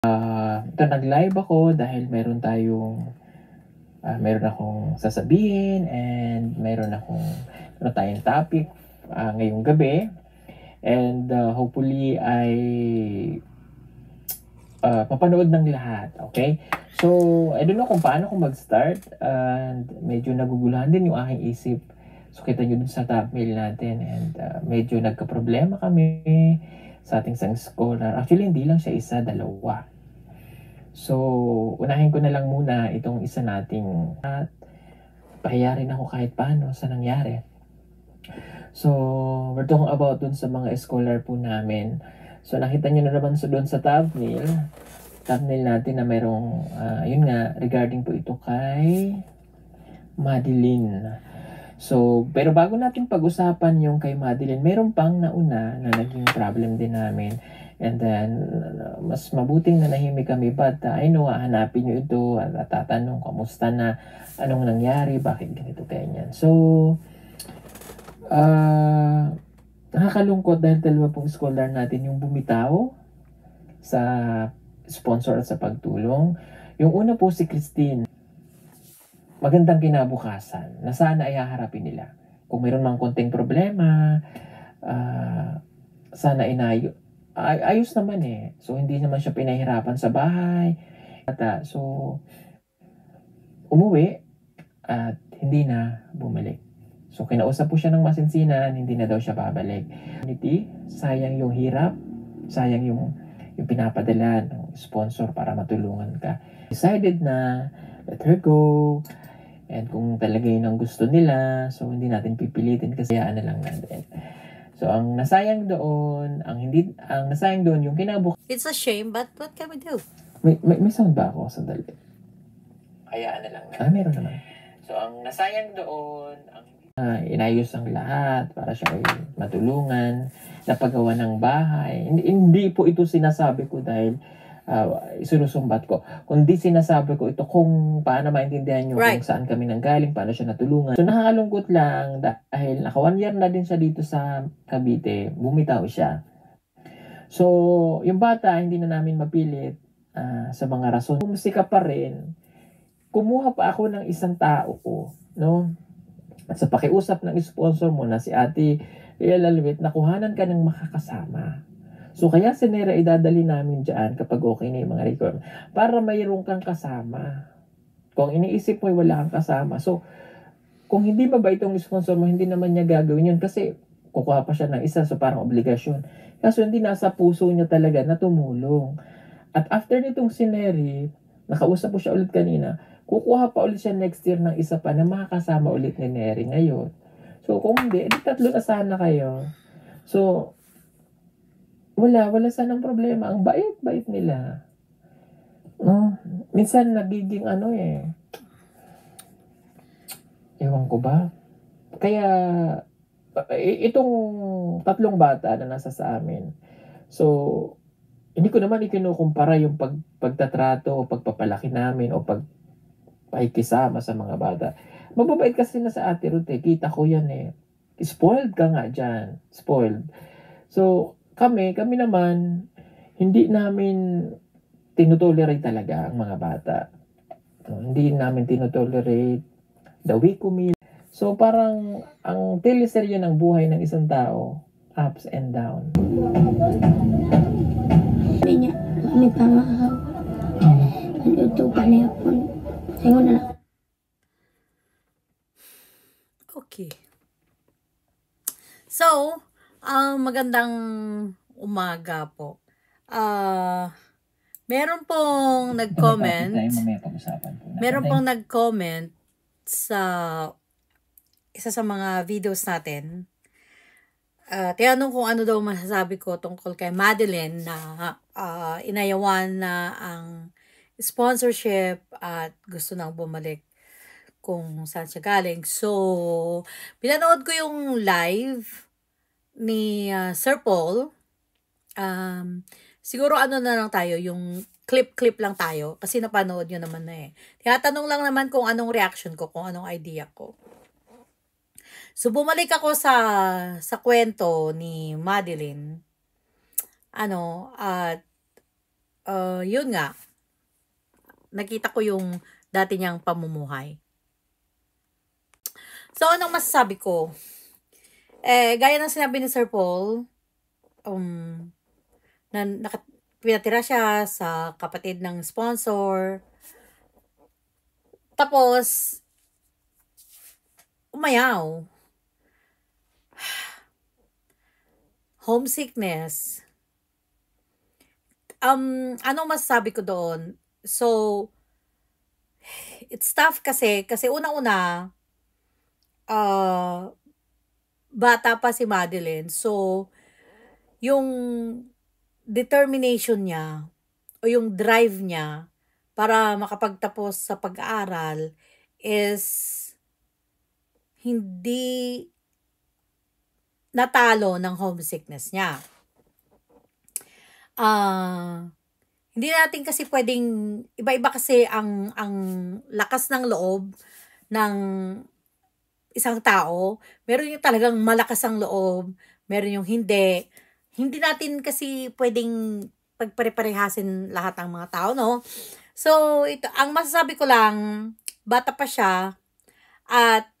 Ito nag-live ako dahil meron akong sasabihin and meron tayong topic ngayong gabi. And hopefully ay mapanood ng lahat, okay? So, I don't know kung paano ko mag-start and medyo naguguluhan din yung aking isip. So, kita nyo dun sa thumbnail natin and medyo nagka-problema kami sa ating isang scholar. Actually, hindi lang siya isa, dalawa. So, unahin ko na lang muna itong isa nating at pahiya rin ako kahit paano sa nangyari. So, we're talking about dun sa mga scholar po namin. So, nakita nyo na naman doon sa thumbnail natin na merong, yun nga, regarding po ito kay Madeline. So, pero bago natin pag-usapan yung kay Madeline, meron pang nauna na naging problem din namin. And then, mas mabuting nanahimik kami, but I know, hanapin nyo ito at tatanong, kamusta na, anong nangyari, bakit ganito, ganyan. So, nakakalungkot dahil dalawa pong scholar natin yung bumitaw sa sponsor at sa pagtulong. Yung una po si Christine, magandang kinabukasan na sana ay haharapin nila. Kung mayroon mang konting problema, sana ayos naman eh. So, hindi naman siya pinahirapan sa bahay. So, umuwi at hindi na bumalik. So, kinausap po siya ng masinsinan, hindi na daw siya babalik. Sayang yung hirap, sayang yung pinapadala ng sponsor para matulungan ka. Decided na let her go. And kung talaga yun ang gusto nila, so hindi natin pipilitin kasi hayaan na lang natin. So, ang nasayang doon yung It's a shame, but what can we do? May sound ba ako? Sandali. Hayaan na lang natin. Meron naman. So, ang nasayang doon, inayos ang lahat para siya ay matulungan, napagawa ng bahay. Hindi po ito sinasabi ko dahil isinusumbat ko. Kundi sinasabi ko ito kung paano maintindihan nyo kung saan kami nanggaling, paano siya natulungan. So nakakalungkot lang dahil naka 1 year na din siya dito sa Cavite, bumitaw siya. So yung bata hindi na namin mapilit sa mga rason. Musika pa rin, kumuha pa ako ng isang tao ko, no? At sa pakiusap ng sponsor mo na si Ate Lalawit, nakuhanan ka ng makakasama. So, kaya si Nera idadali namin dyan kapag okay na yung mga requirement para mayroon kang kasama. Kung iniisip mo wala kang kasama. So, kung hindi mabait itong sponsor mo, hindi naman niya gagawin yun kasi kukuha pa siya ng isa, so parang obligasyon. Kaso hindi nasa puso niya talaga na tumulong. At after nitong si Neri, nakausap ko siya ulit kanina, kukuha pa ulit siya next year ng isa pa na makakasama ulit ni Neri ngayon. So, kung hindi, edi 3 na sana kayo. So, wala sanang problema. Ang bait-bait nila. No? Minsan nagiging ewan ko ba? Kaya, itong 3 bata na nasa sa amin. So, hindi ko naman ikinukumpara yung pagtatrato o pagpapalaki namin o pagpakikisama sa mga bata. Mababait kasi na sa Ate Ruth eh. Kita ko yan eh. Spoiled ka nga dyan. Spoiled. So, kami naman, hindi namin tinutolerate talaga ang mga bata. Hindi namin tinutolerate the weak meal. So, parang ang teleserye ng buhay ng isang tao, ups and down. Hindi niya, kami pangahaw. Naluto pa niya po. Sayo na lang. Okay. So, magandang umaga po. Meron pong nag-comment. Meron pong nag-comment sa isa sa mga videos natin. Tinanong kung ano daw masasabi ko tungkol kay Madeline na inayawan na ang sponsorship at gusto nang bumalik kung saan siya galing. So, pinanood ko yung live ni Sir Paul. Siguro na lang tayo, yung clip lang tayo kasi napanood nyo naman na eh. Tinatanong lang naman kung anong reaction ko, kung anong idea ko. So, bumalik ako sa kwento ni Madeline. At yun nga, nakita ko yung dati niyang pamumuhay. So, anong masasabi ko? Gaya ng sinabi ni Sir Paul, pinatira siya sa kapatid ng sponsor. Tapos, umayaw. Homesickness. Anong masasabi ko doon? So, it's tough kasi una-una, bata pa si Madeline. So, yung determination niya o yung drive niya para makapagtapos sa pag-aaral is hindi natalo ng homesickness niya. Hindi natin kasi pwedeng, iba-iba kasi ang lakas ng loob ng isang tao. Meron yung talagang malakas ang loob, meron yung hindi. Hindi natin kasi pwedeng pagpare-parehasin lahat ng mga tao, no? So, ito, ang masasabi ko lang, bata pa siya, at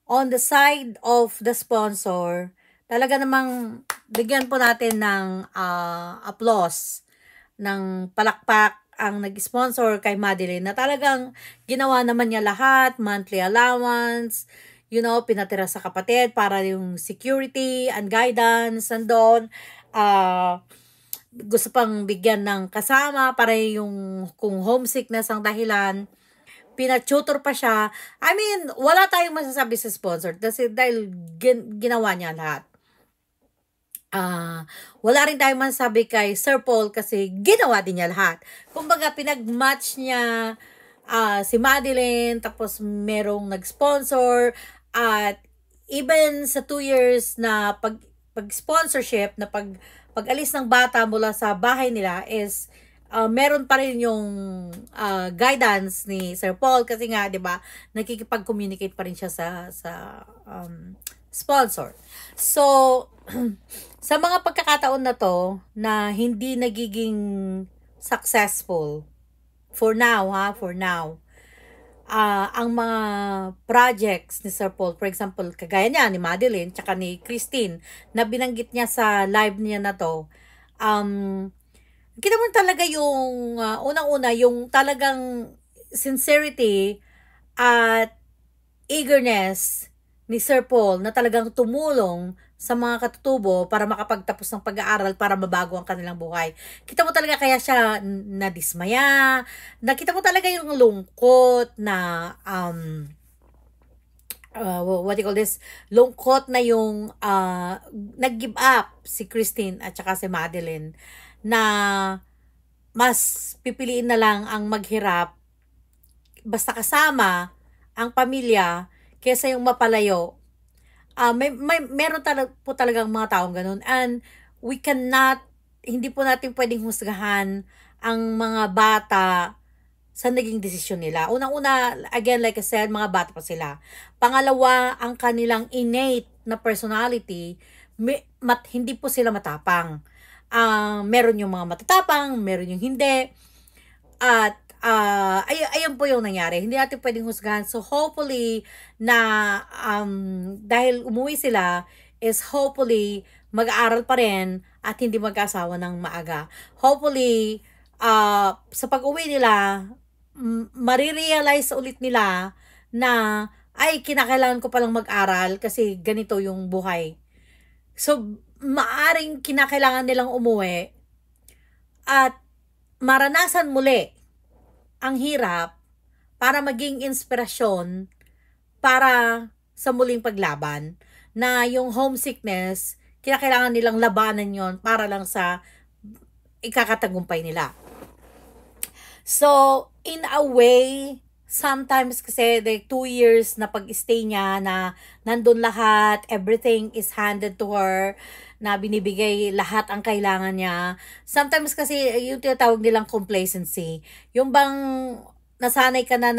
on the side of the sponsor, talaga namang bigyan po natin ng applause, ng palakpak ang nag-sponsor kay Madeline na talagang ginawa naman niya lahat, monthly allowance, you know, pinatira sa kapatid para yung security and guidance nandun. Gusto pang bigyan ng kasama para yung kung homesickness ang dahilan, pinatutor pa siya. I mean, wala tayong masasabi sa sponsor dahil ginawa niya lahat. Wala rin tayong masasabi kay Sir Paul kasi ginawa din niya lahat. Kumbaga, pinag-match niya si Madeline, tapos merong nag-sponsor, at even sa 2 years na pag-sponsorship, na pag-alis ng bata mula sa bahay nila is meron pa rin yung guidance ni Sir Paul kasi nga, 'di ba, nakikipag-communicate pa rin siya sa sponsor. So, sa mga pagkakataon na to na hindi nagiging successful for now, ang mga projects ni Sir Paul, for example, kagaya niya ni Madeline tsaka ni Christine na binanggit niya sa live niya na to, kita mo talaga yung unang-una yung talagang sincerity at eagerness ni Sir Paul na talagang tumulong sa mga katutubo para makapagtapos ng pag-aaral para mabago ang kanilang buhay. Kita mo talaga kaya siya nadismaya, nakita mo talaga yung lungkot na what do you call this? Lungkot na yung nag-give up si Christine at saka si Madeline na mas pipiliin na lang ang maghirap basta kasama ang pamilya kaysa yung mapalayo. Meron po talagang mga taong ganun, and we cannot, hindi po natin pwedeng husgahan ang mga bata sa naging desisyon nila. Unang-una, again, like I said, mga bata pa sila. Pangalawa, ang kanilang innate na personality, hindi po sila matapang. Meron yung mga matatapang, meron yung hindi, at ayun po yung nangyari. Hindi natin pwedeng husgahan. So hopefully na dahil umuwi sila is hopefully mag-aaral pa rin at hindi mag-asawa ng maaga. Hopefully sa pag-uwi nila marirealize ulit nila na ay kinakailangan ko palang mag-aral kasi ganito yung buhay. So maaring kinakailangan nilang umuwi at maranasan muli ang hirap para maging inspirasyon para sa muling paglaban, na yung homesickness, kinakailangan nilang labanan yon para lang sa ikakatagumpay nila. So, in a way, sometimes kasi the 2 years na pag-stay niya na nandun lahat, everything is handed to her, na binibigay lahat ang kailangan niya. Sometimes kasi yung tinatawag nilang complacency. Yung bang nasanay ka na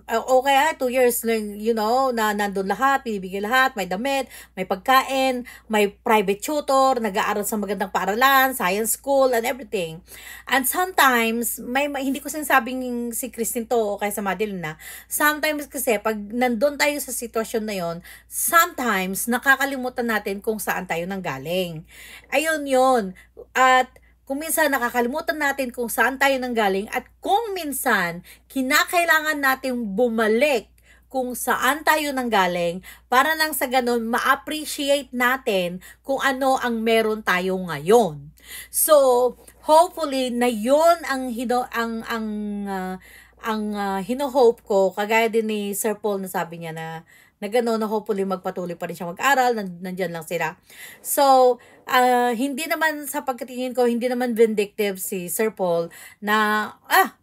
okay, 2 years, you know, na nandun lahat, pinibigay lahat, may damit, may pagkain, may private tutor, nag-aaral sa magandang paaralan, science school, and everything. And sometimes, hindi ko sinasabing si Christine to o kaya sa Madeline na, sometimes kasi, pag nandun tayo sa sitwasyon na yon, sometimes, nakakalimutan natin kung saan tayo nanggaling. Ayun yun. At kung minsan nakakalimutan natin kung saan tayo nanggaling at kung minsan kinakailangan nating bumalik kung saan tayo nanggaling para nang sa ganun ma-appreciate natin kung ano ang meron tayo ngayon. So, hopefully na yun ang hino-hope ko, kagaya din ni Sir Paul na sabi niya na gano'n, na hopefully magpatuloy pa rin siya mag-aral, nandyan lang sila. So, hindi naman sa pagkatingin ko, hindi naman vindictive si Sir Paul na,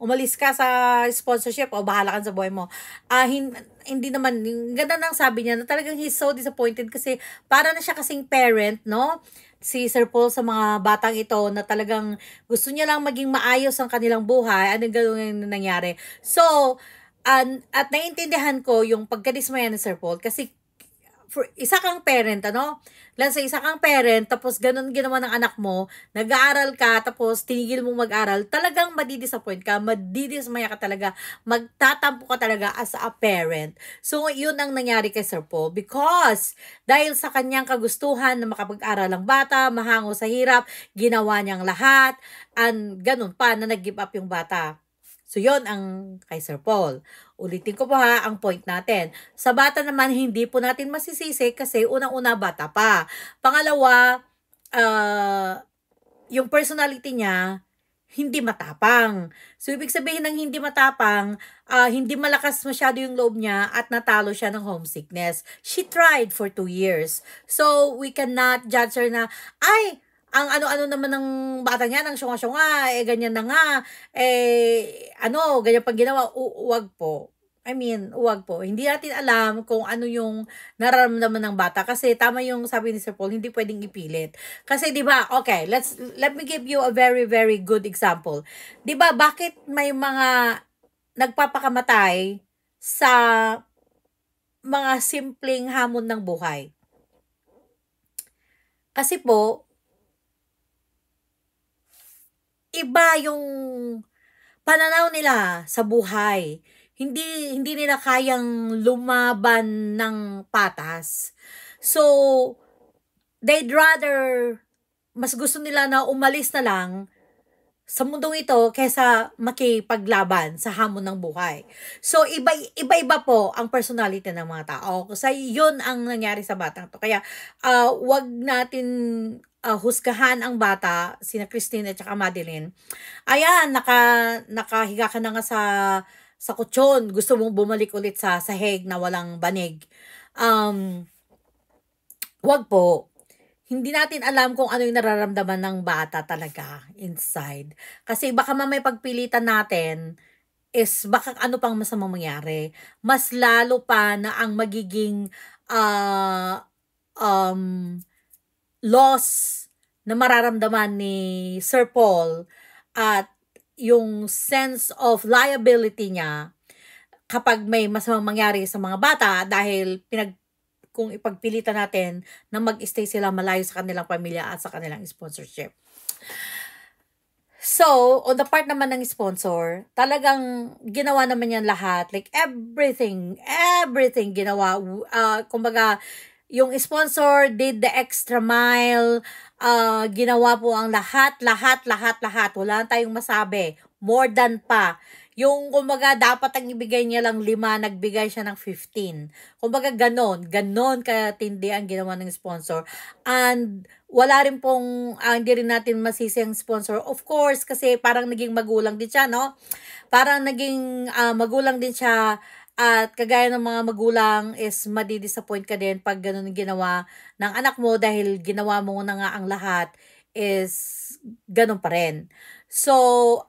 umalis ka sa sponsorship o bahala ka sa buhay mo. Hindi naman, ganda nang sabi niya na talagang he's so disappointed kasi para na siya kasing parent, no? Si Sir Paul sa mga batang ito na talagang gusto niya lang maging maayos ang kanilang buhay, anong gano'n nangyari. So, at naiintindihan ko yung pagkadismaya ni Sir Paul kasi isa kang parent, isa kang parent, tapos ganun ginawa ng anak mo, nag-aaral ka, tapos tinigil mo mag-aral, talagang madidisappoint ka, madidismaya ka talaga, magtatampo ka talaga as a parent. So, yun ang nangyari kay Sir Paul because dahil sa kanyang kagustuhan na makapag-aral ang bata, mahango sa hirap, ginawa niyang lahat, and ganun pa na nag-give up yung bata. So, yon ang kay Sir Paul. Ulitin ko po ang point natin. Sa bata naman, hindi po natin masisisi kasi unang-una bata pa. Pangalawa, yung personality niya, hindi matapang. So, ibig sabihin ng hindi matapang, hindi malakas masyado yung loob niya at natalo siya ng homesickness. She tried for 2 years. So, we cannot judge her na, ang ano-ano naman ng bata niya, ng syunga-syunga, ganyan na nga, ganyan pag ginawa, uwag po. Uwag po. Hindi natin alam kung ano yung nararamdaman ng bata. Kasi tama yung sabi ni Sir Paul, hindi pwedeng ipilit. Kasi 'di ba? Okay, let me give you a very very good example. 'Di ba bakit may mga nagpapakamatay sa mga simpleng hamon ng buhay? Kasi po iba yung pananaw nila sa buhay. Hindi nila kayang lumaban ng patas. So, they'd rather, mas gusto nila na umalis na lang sa mundong ito kaysa makipaglaban sa hamon ng buhay. So, iba-iba po ang personality ng mga tao. Kasi yun ang nangyari sa batang to. Kaya, wag natin husgahan ang bata, sina Christine at saka Madeline. Ayan, nakahiga ka na nga sa kutsyon. Gusto mong bumalik ulit sa sahig na walang banig. Wag po. Hindi natin alam kung ano yung nararamdaman ng bata talaga inside. Kasi baka mamay pagpilitan natin is baka ano pang masamang mangyari. Mas lalo pa na ang magiging loss na mararamdaman ni Sir Paul at yung sense of liability niya kapag may masamang mangyari sa mga bata dahil kung ipagpilitan natin na mag-stay sila malayo sa kanilang pamilya at sa kanilang sponsorship. So, on the part naman ng sponsor, talagang ginawa naman yan lahat. Like, everything ginawa. Kumbaga, yung sponsor did the extra mile. Ginawa po ang lahat. Wala tayong masabi. More than pa. Yung, kumbaga, dapat ang ibigay niya lang 5, nagbigay siya ng 15. Kumbaga, ganon katindi ang ginawa ng sponsor. And, wala rin pong, hindi rin natin masisi ang sponsor. Of course, kasi parang naging magulang din siya, no? Parang naging magulang din siya. At kagaya ng mga magulang is madidisappoint ka din pag ganon ginawa ng anak mo dahil ginawa mo na nga ang lahat is ganon pa rin. So,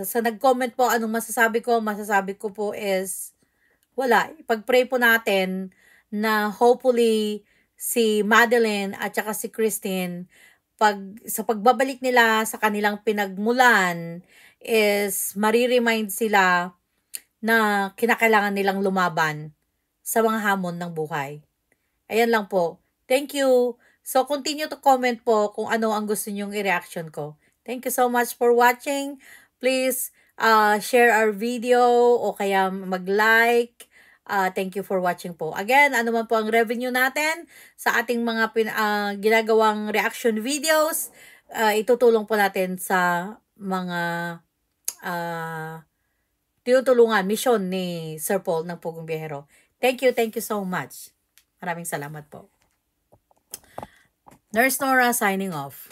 so nag-comment po anong masasabi ko po is wala, ipag-pray po natin na hopefully si Madeline at saka si Christine sa pagbabalik nila sa kanilang pinagmulan is mariremind sila na kinakailangan nilang lumaban sa mga hamon ng buhay. Ayan lang po. Thank you. So, continue to comment po kung ano ang gusto nyong i-reaction ko. Thank you so much for watching. Please share our video o kaya mag-like. Thank you for watching po. Again, ano man po ang revenue natin sa ating mga ginagawang reaction videos, itutulong po natin sa mga tinutulungan, mission ni Sir Paul ng Pugong Biyahero. Thank you so much. Maraming salamat po. Nurse Nora signing off.